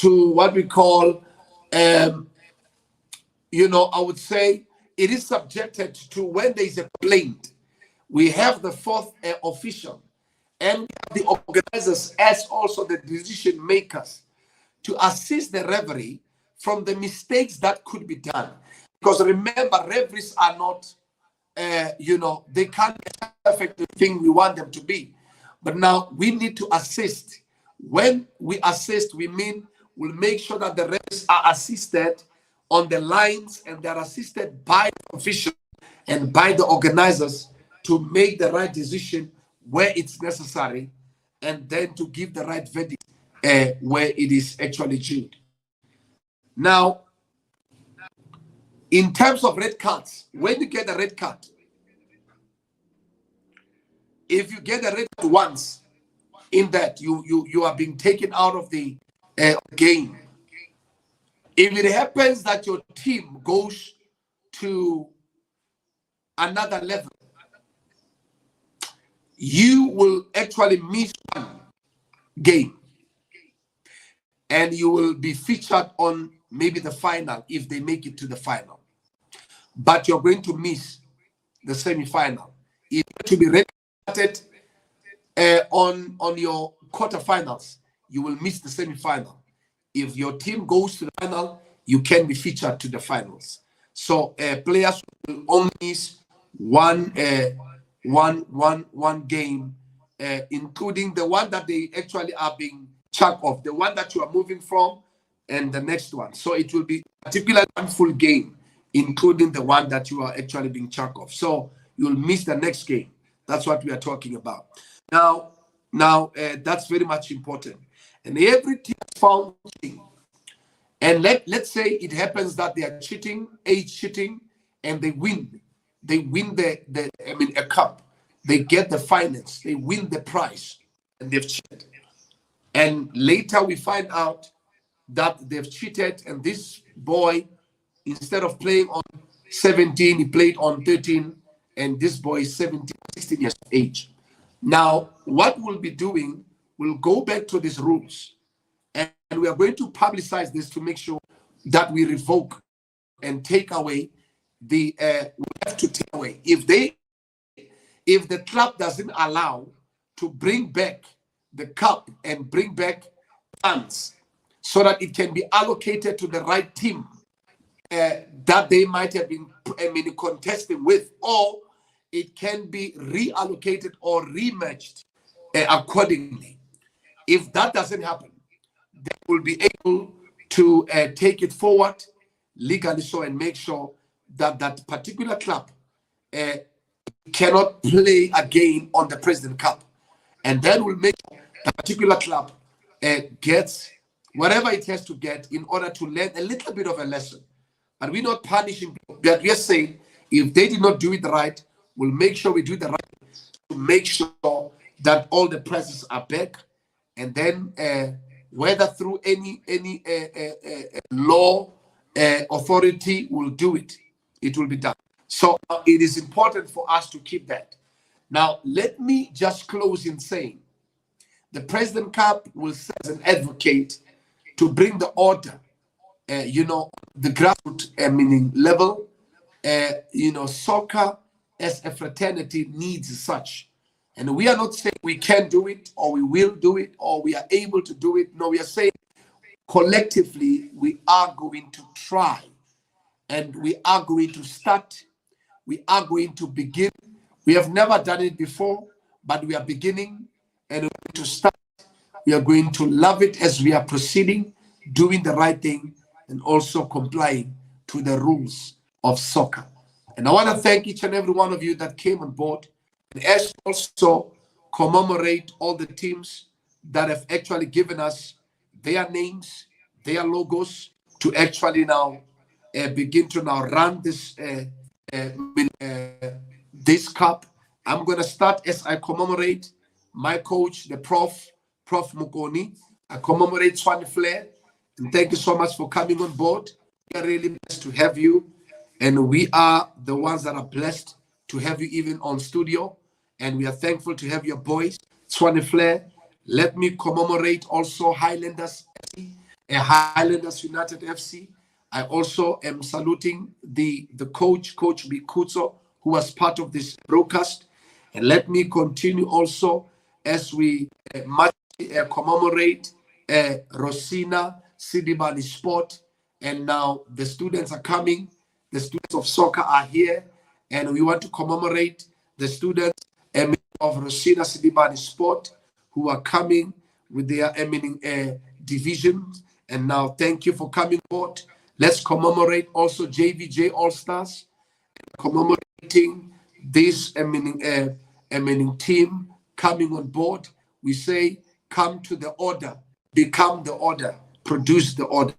what we call, I would say, it is subjected to when there is a complaint. We have the fourth official and the organizers as also the decision makers to assist the referee from the mistakes that could be done. Because remember, referees are not, they can't be perfect the thing we want them to be. But now we need to assist. When we assist, we'll make sure that the referees are assisted on the lines, and they're assisted by the official and by the organizers to make the right decision where it's necessary, and then to give the right verdict where it is actually due. Now, in terms of red cards, when you get a red card, if you get a red card once, in that you are being taken out of the game. If it happens that your team goes to another level, you will actually miss one game, and you will be featured on maybe the final if they make it to the final. But you're going to miss the semi-final. If to be rated on your quarterfinals, you will miss the semi-final. If your team goes to the final, you can be featured to the finals. So players will only miss one game, including the one that they actually are being chucked off, the one that you are moving from, and the next one. So it will be particularly one full game, including the one that you are actually being chucked off. So you'll miss the next game. That's what we are talking about. Now, that's very much important. And every team is found cheating. And let's say it happens that they are cheating, and they win. They win a cup. They get the finance. They win the prize, and they've cheated. And later we find out that they've cheated, and this boy, instead of playing on 17, he played on 13, and this boy is 17, 16 years of age. Now, what we'll be doing, we'll go back to these rules, and we are going to publicize this to make sure that we revoke and take away we have to take away. If the club doesn't allow to bring back the cup and bring back funds so that it can be allocated to the right team that they might have been contesting with, or it can be reallocated or rematched accordingly. If that doesn't happen, they will be able to take it forward legally so, and make sure that that particular club cannot play again on the President Cup. And then we'll make a particular club gets whatever it has to get in order to learn a little bit of a lesson. But we're not punishing people. But we are saying if they did not do it right, we'll make sure we do the right to make sure that all the prizes are back. And then whether through any law authority will do it, it will be done. So it is important for us to keep that. Now, let me just close in saying the President Cup will serve as an advocate to bring the order, the grassroots level. Soccer as a fraternity needs such. And we are not saying we can do it or we will do it or we are able to do it. No, we are saying collectively we are going to try and we are going to start. We are going to begin. We have never done it before, but we are beginning and we're going to start. We are going to love it as we are proceeding, doing the right thing and also complying to the rules of soccer. And I want to thank each and every one of you that came on board, and as also commemorate all the teams that have actually given us their names, their logos to actually now begin to now run this cup. I'm going to start as I commemorate my coach, the Prof Mukoni. I commemorate Tshwane Flair, and thank you so much for coming on board. We are really blessed to have you, and we are the ones that are blessed to have you even on studio, and we are thankful to have your boys, Tshwane Flair. Let me commemorate also Highlanders FC, Highlanders United FC. I also am saluting the coach, Coach Bikuto, who was part of this broadcast. And let me continue also as we commemorate Rosina Sidibani Sport. And now the students are coming. The students of soccer are here. And we want to commemorate the students of Rosina Sidibani Sport who are coming with their divisions. And now thank you for coming aboard. Let's commemorate also JVJ All-Stars, commemorating this team coming on board. We say, come to the order, become the order, produce the order.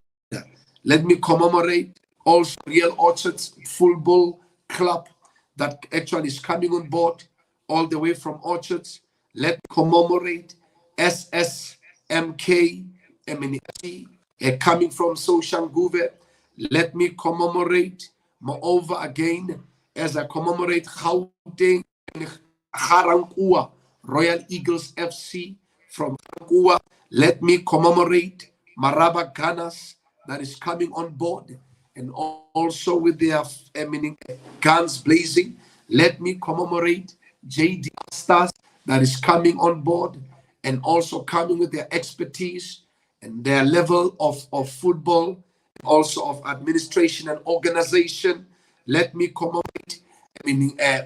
Let me commemorate also Real Orchards Football Club that actually is coming on board all the way from Orchards. Let me commemorate SSMK coming from Soshanguve. Let me commemorate, moreover again, as I commemorate Gauteng and Ga-Rankuwa, Royal Eagles FC from Ga-Rankuwa. Let me commemorate Maraba Gunners that is coming on board, and also with their guns blazing. Let me commemorate JD Stars that is coming on board and also coming with their expertise and their level of football, also of administration and organization. Let me commemorate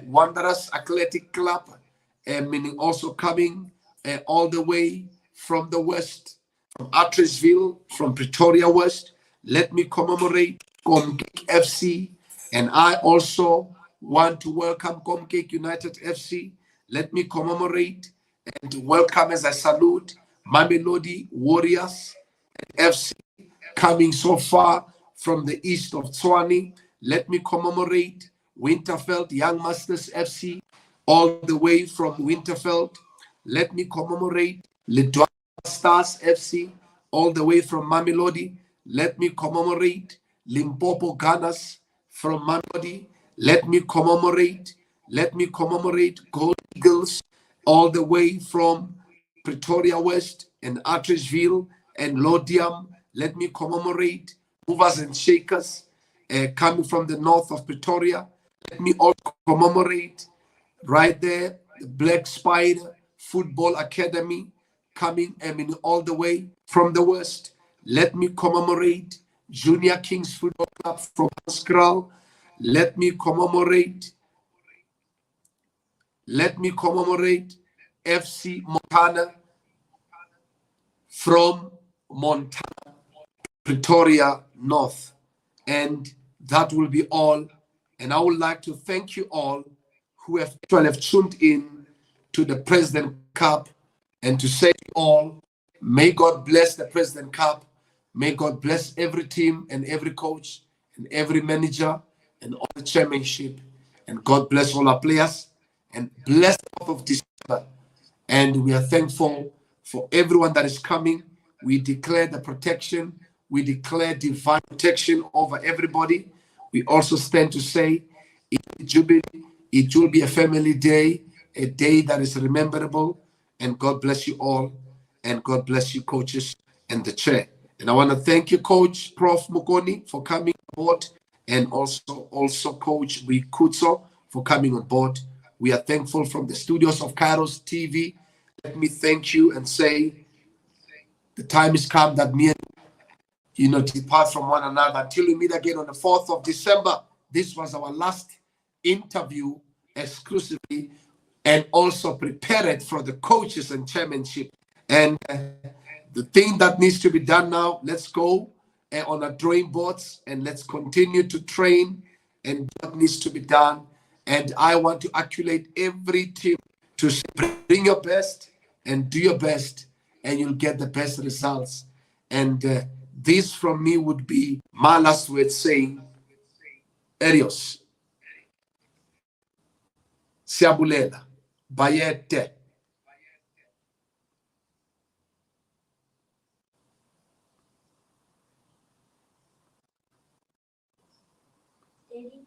Wanderers Athletic Club, meaning also coming all the way from the west, from Attersville, from Pretoria West. Let me commemorate Comcake FC, and I also want to welcome Comcake United FC. Let me commemorate and welcome as I salute Mamelodi Warriors FC coming so far from the east of Tshwane. Let me commemorate Winterfeld Young Masters FC all the way from Winterfeld. Let me commemorate Ledwaba Stars FC all the way from Mamelodi. Let me commemorate Limpopo Gunners from Mamelodi. Let me commemorate Gold Eagles all the way from Pretoria West and Attersville and Lodium. Let me commemorate Movers and Shakers coming from the north of Pretoria. Let me also commemorate right there the Black Spider Football Academy coming all the way from the west. Let me commemorate Junior Kings Football Club from Skral. Let me commemorate FC Montana from Montana, Pretoria North. And that will be all. And I would like to thank you all who have tuned in to the President Cup, and to say to all, may God bless the President Cup. May God bless every team and every coach and every manager and all the chairmanship. And God bless all our players and bless the month of December. And we are thankful for everyone that is coming. We declare the protection. We declare divine protection over everybody. We also stand to say it will be a family day, a day that is rememberable. And God bless you all. And God bless you, coaches and the chair. And I want to thank you, Coach Prof Mukoni, for coming aboard, and also Coach Bikuto for coming on board. We are thankful from the studios of Kairos TV. Let me thank you and say the time has come that me and depart from one another until we meet again on the 4th of December. This was our last interview exclusively and also prepared for the coaches and chairmanship. And the thing that needs to be done now, let's go on our drawing boards and let's continue to train and what needs to be done. And I want to acculate every team to bring your best and do your best, and you'll get the best results. And this from me would be my last word saying, adios. Siabulela. Bayete. Steady.